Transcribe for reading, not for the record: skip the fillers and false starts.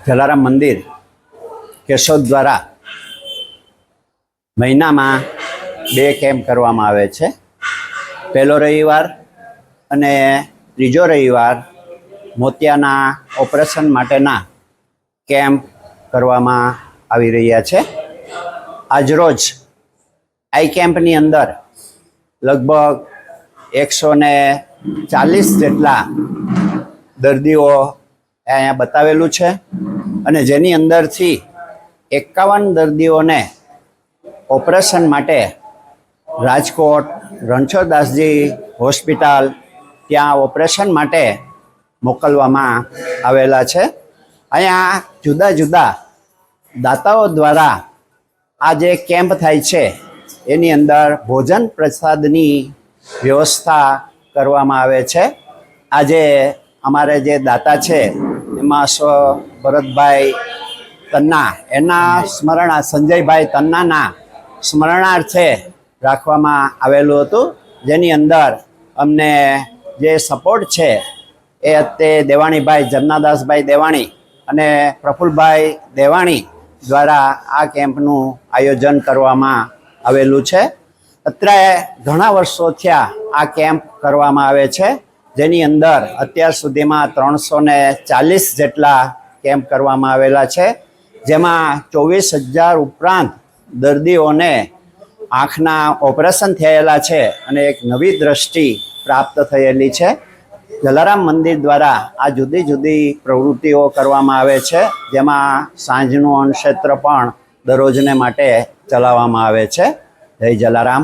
જલારામ મંદિર કેશોદ દ્વારા મહિનામાં 2 કેમ્પ કરવામાં આવે છે। પહેલો રવિવાર અને ત્રીજો રવિવાર મોતિયાના ઓપરેશન માટેના કેમ્પ કરવામાં આવી રહ્યા છે। આજરોજ આઈ કેમ્પની અંદર લગભગ 140 જેટલા દર્દીઓ અહીંયા બતાવેલું છે અને જેની અંદરથી 51 દર્દીઓને ઓપરેશન માટે રાજકોટ રણછોડદાસજી હોસ્પિટલ ત્યાં ઓપરેશન માટે મોકલવામાં આવેલા છે। અહીંયા જુદા જુદા દાતાઓ દ્વારા આ જે કેમ્પ થાય છે એની અંદર ભોજન પ્રસાદની વ્યવસ્થા કરવામાં આવે છે। આજે અમારે જે દાતા છે એમાં ભરતભાઈ તન્ના એના સંજયભાઈ તન્નાના સ્મરણાર્થે રાખવામાં આવેલું હતું, જેની અંદર અમને જે સપોર્ટ છે એ તે દેવાણીભાઈ જમનાદાસભાઈ દેવાણી અને પ્રફુલભાઈ દેવાણી દ્વારા આ કેમ્પનું આયોજન કરવામાં આવેલું છે। અત્યારે ઘણા વર્ષો થયા આ કેમ્પ કરવામાં આવે છે, જેની અંદર અત્યાર સુધીમાં 340 જેટલા કેમ્પ કરવામાં આવેલા છે, જેમાં 24,000 ઉપરાંત દર્દીઓને આંખના ઓપરેશન થયેલા છે અને એક નવી દ્રષ્ટિ પ્રાપ્ત થયેલી છે। જલારામ મંદિર દ્વારા આ જુદી જુદી પ્રવૃત્તિઓ કરવામાં આવે છે, જેમાં સાંજનું અન્નક્ષેત્ર પણ દરરોજને માટે ચલાવવામાં આવે છે। જય જલારામ।